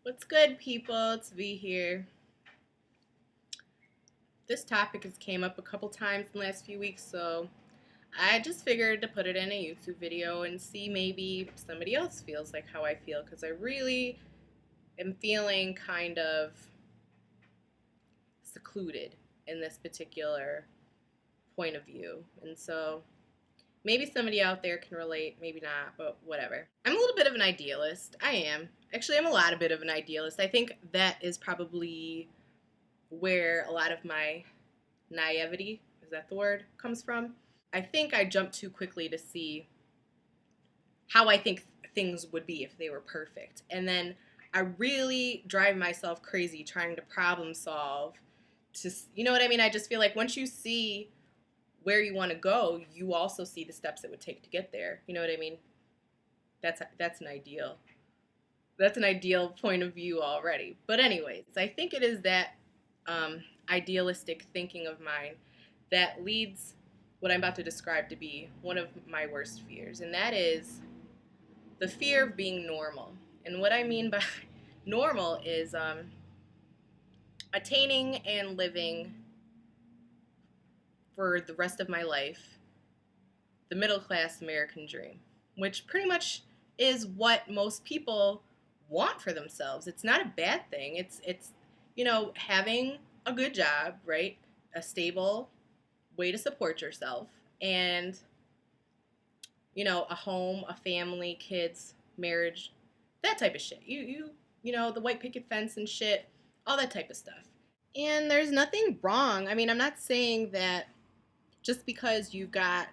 What's good, people? It's V here. This topic has came up a couple times in the last few weeks, so I just figured to put it in a YouTube video and see maybe somebody else feels like how I feel because I really am feeling kind of secluded in this particular point of view. And so maybe somebody out there can relate, maybe not, but whatever. I'm a little bit of an idealist. I am. Actually, I'm a lot of bit of an idealist. I think that is probably where a lot of my naivety, is that the word, comes from. I think I jumped too quickly to see how I think things would be if they were perfect. And then I really drive myself crazy trying to problem solve to, you know what I mean? I just feel like once you see where you want to go, you also see the steps it would take to get there. You know what I mean? That's an ideal. That's an ideal point of view already. But anyways, I think it is that idealistic thinking of mine that leads what I'm about to describe to be one of my worst fears, and that is the fear of being normal. And what I mean by normal is attaining and living for the rest of my life the middle class American dream, which pretty much is what most people want for themselves. It's not a bad thing. It's having a good job, right? A stable way to support yourself and a home, a family, kids, marriage, that type of shit. The white picket fence and shit, all that type of stuff. And there's nothing wrong. I mean, I'm not saying that just because you got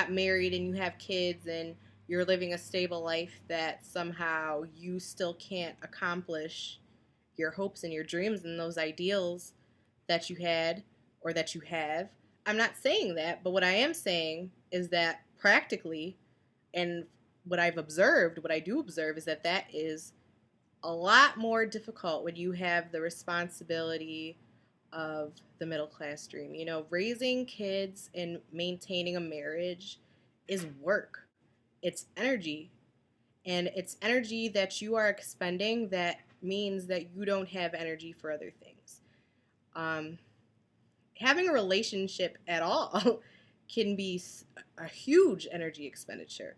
married and you have kids and you're living a stable life that somehow you still can't accomplish your hopes and your dreams and those ideals that you had or that you have. I'm not saying that, but what I am saying is that practically, and what I do observe is that that is a lot more difficult when you have the responsibility of the middle class dream. Raising kids and maintaining a marriage is work. It's energy. And it's energy that you are expending that means that you don't have energy for other things. Um, Having a relationship at all can be a huge energy expenditure,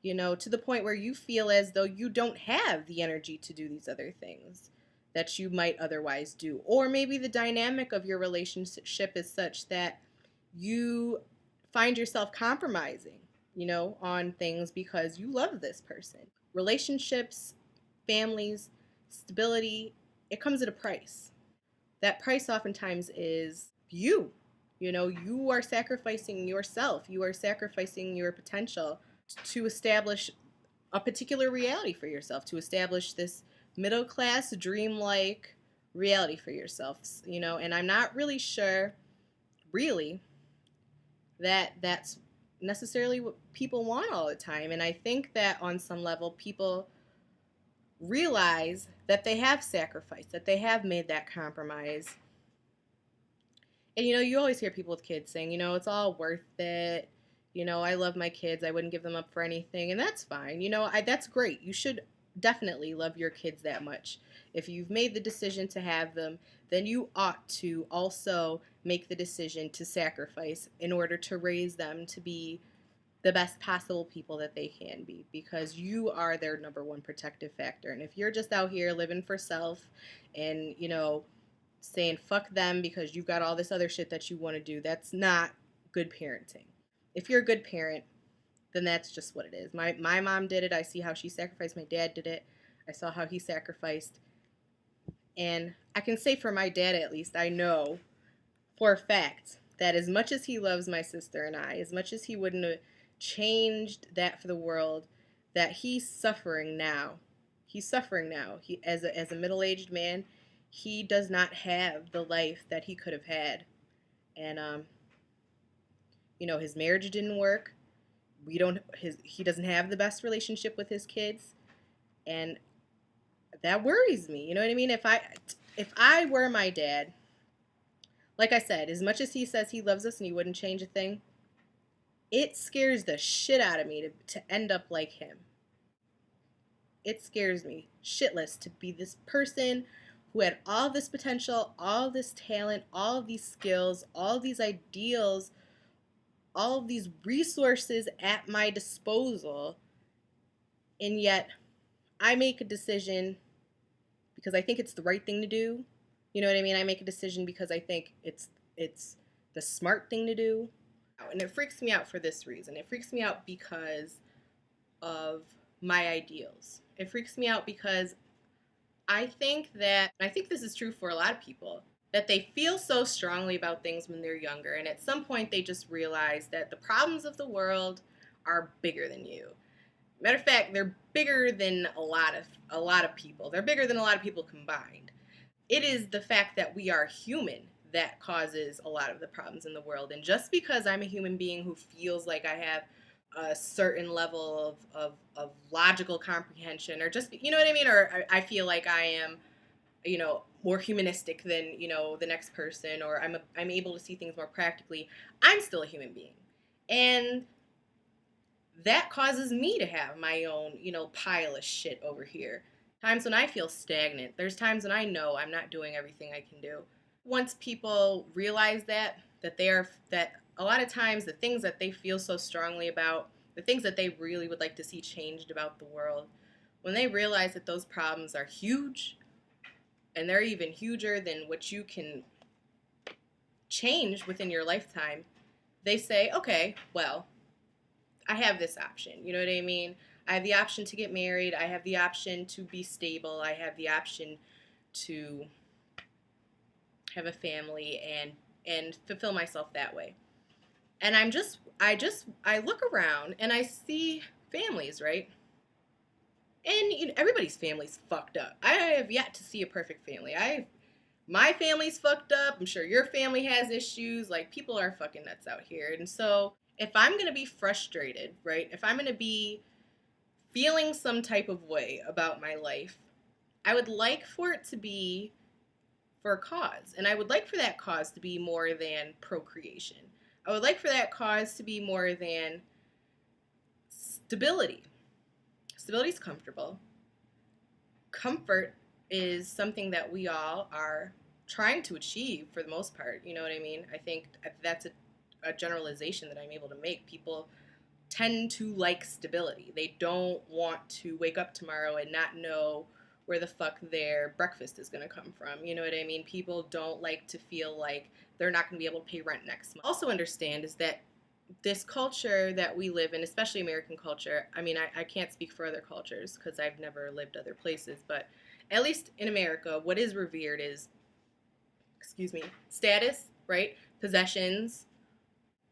to the point where you feel as though you don't have the energy to do these other things that you might otherwise do. Or maybe the dynamic of your relationship is such that you find yourself compromising, on things because you love this person. Relationships, families, stability, it comes at a price. That price oftentimes is you. You are sacrificing yourself, you are sacrificing your potential to establish a particular reality for yourself, to establish this middle class dreamlike reality for yourself, and I'm not really sure really that that's necessarily what people want all the time. And I think that on some level people realize that they have sacrificed, that they have made that compromise. And you always hear people with kids saying, it's all worth it. I love my kids. I wouldn't give them up for anything. And that's fine. That's great. You should definitely love your kids that much. If you've made the decision to have them, then you ought to also make the decision to sacrifice in order to raise them to be the best possible people that they can be, because you are their number one protective factor. And if you're just out here living for self and, saying fuck them because you've got all this other shit that you want to do, that's not good parenting. If you're a good parent, then that's just what it is. My mom did it. I see how she sacrificed. My dad did it. I saw how he sacrificed. And I can say for my dad at least, I know for a fact that as much as he loves my sister and I, as much as he wouldn't have changed that for the world, that he's suffering now. He's suffering now. He as a middle-aged man, he does not have the life that he could have had. And his marriage didn't work. He doesn't have the best relationship with his kids, and that worries me. You know what I mean? If I were my dad, like I said, as much as he says he loves us and he wouldn't change a thing, it scares the shit out of me to end up like him. it scares me shitless to be this person who had all this potential, all this talent, all of these skills, all of these ideals, all of these resources at my disposal, and yet I make a decision because I think it's the right thing to do. You know what I mean? I make a decision because I think it's the smart thing to do. And it freaks me out for this reason. It freaks me out because of my ideals. It freaks me out because I think this is true for a lot of people, that they feel so strongly about things when they're younger, and at some point they just realize that the problems of the world are bigger than you. Matter of fact, they're bigger than a lot of people. They're bigger than a lot of people combined. It is the fact that we are human that causes a lot of the problems in the world. And just because I'm a human being who feels like I have a certain level of logical comprehension, or just, you know what I mean? Or I feel like I am, more humanistic than, the next person, or I'm able to see things more practically, I'm still a human being. And that causes me to have my own, pile of shit over here. Times when I feel stagnant. There's times when I know I'm not doing everything I can do. Once people realize that a lot of times the things that they feel so strongly about, the things that they really would like to see changed about the world, when they realize that those problems are huge, and they're even huger than what you can change within your lifetime, they say, okay, well, I have this option. You know what I mean? I have the option to get married. I have the option to be stable. I have the option to have a family and fulfill myself that way. And I look around and I see families, right? And everybody's family's fucked up. I have yet to see a perfect family. My family's fucked up. I'm sure your family has issues. Like, people are fucking nuts out here. And so if I'm going to be frustrated, right? If I'm going to be feeling some type of way about my life, I would like for it to be for a cause. And I would like for that cause to be more than procreation. I would like for that cause to be more than stability. Stability is comfortable. Comfort is something that we all are trying to achieve for the most part. You know what I mean? I think that's a generalization that I'm able to make. People tend to like stability. They don't want to wake up tomorrow and not know where the fuck their breakfast is going to come from. You know what I mean? People don't like to feel like they're not going to be able to pay rent next month. Also understand is that this culture that we live in, especially American culture, I mean, I can't speak for other cultures because I've never lived other places, but at least in America, what is revered is, status, right? Possessions.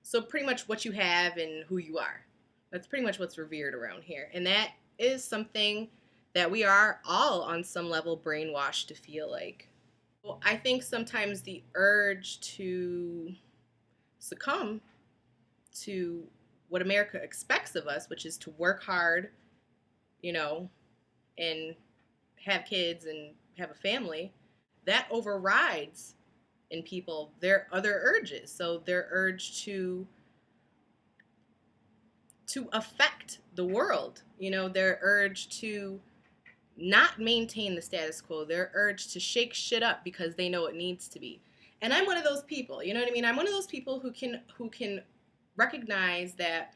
So pretty much what you have and who you are. That's pretty much what's revered around here. And that is something that we are all on some level brainwashed to feel like. Well, I think sometimes the urge to succumb to what America expects of us, which is to work hard, and have kids and have a family, that overrides in people their other urges. So their urge to affect the world, their urge to not maintain the status quo, their urge to shake shit up because they know it needs to be. And I'm one of those people, you know what I mean? I'm one of those people who can recognize that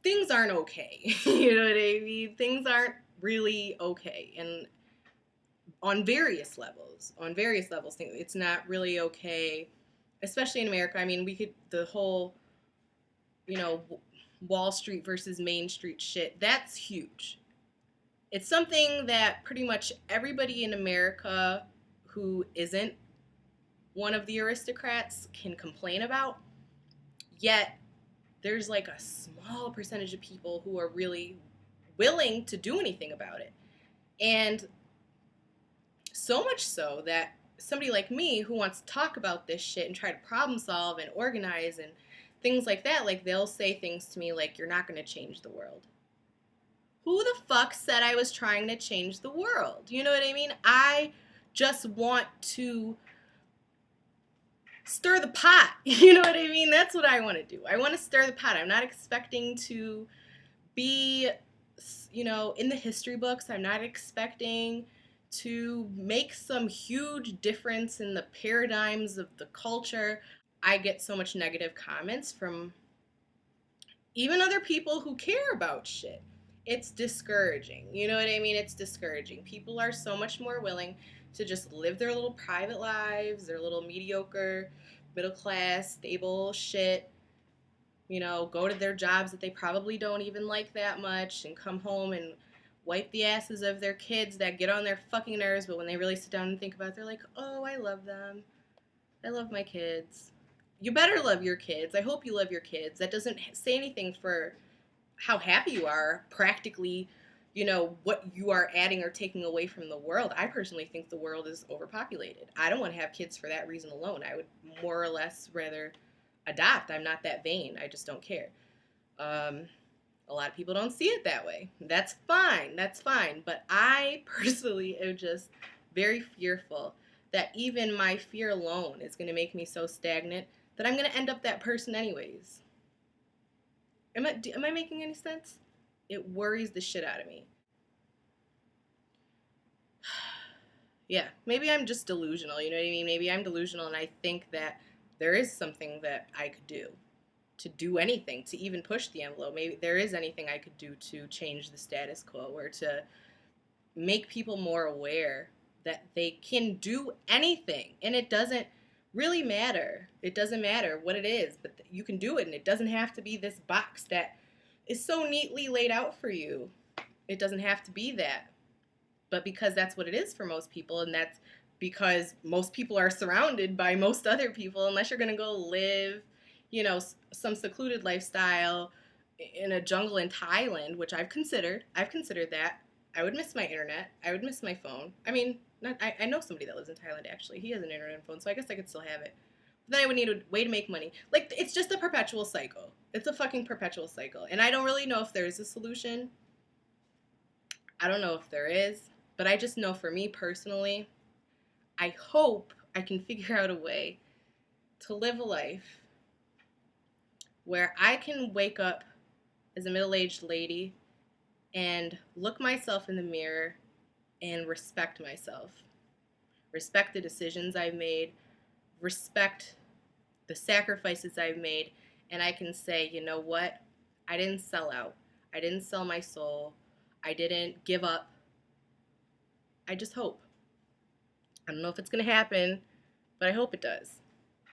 things aren't okay. You know what I mean? Things aren't really okay. And on various levels, it's not really okay, especially in America. I mean, the whole, Wall Street versus Main Street shit, that's huge. It's something that pretty much everybody in America who isn't one of the aristocrats can complain about. Yet there's like a small percentage of people who are really willing to do anything about it. And so much so that somebody like me who wants to talk about this shit and try to problem solve and organize and things like that, like they'll say things to me like, you're not going to change the world. Who the fuck said I was trying to change the world? You know what I mean? I just want to stir the pot. You know what I mean? That's what I want to do. I want to stir the pot. I'm not expecting to be in the history books. I'm not expecting to make some huge difference in the paradigms of the culture. I get so much negative comments from even other people who care about shit. It's discouraging. You know what I mean? It's discouraging. People are so much more willing to just live their little private lives, their little mediocre, middle class, stable shit, go to their jobs that they probably don't even like that much and come home and wipe the asses of their kids that get on their fucking nerves, but when they really sit down and think about it, they're like, oh, I love them. I love my kids. You better love your kids. I hope you love your kids. That doesn't say anything for how happy you are practically, what you are adding or taking away from the world. I personally think the world is overpopulated. I don't want to have kids for that reason alone. I would more or less rather adopt. I'm not that vain. I just don't care. Um, a lot of people don't see it that way. That's fine. That's fine. But I personally am just very fearful that even my fear alone is going to make me so stagnant that I'm going to end up that person anyways. Am I making any sense? It worries the shit out of me. Yeah, maybe I'm just delusional, you know what I mean? Maybe I'm delusional and I think that there is something that I could do to do anything, to even push the envelope. Maybe there is anything I could do to change the status quo or to make people more aware that they can do anything and it doesn't really matter. It doesn't matter what it is, but you can do it and it doesn't have to be this box that is so neatly laid out for you. It doesn't have to be that. But because that's what it is for most people, and that's because most people are surrounded by most other people, unless you're going to go live, some secluded lifestyle in a jungle in Thailand, which I've considered that. I would miss my internet. I would miss my phone. I mean, I know somebody that lives in Thailand actually. He has an internet phone, so I guess I could still have it. But then I would need a way to make money. Like, it's just a perpetual cycle. It's a fucking perpetual cycle. And I don't really know if there's a solution. I don't know if there is. But I just know for me personally, I hope I can figure out a way to live a life where I can wake up as a middle aged lady and look myself in the mirror and respect myself. Respect the decisions I've made, respect the sacrifices I've made, and I can say, you know what? I didn't sell out. I didn't sell my soul. I didn't give up. I just hope. I don't know if it's going to happen, but I hope it does.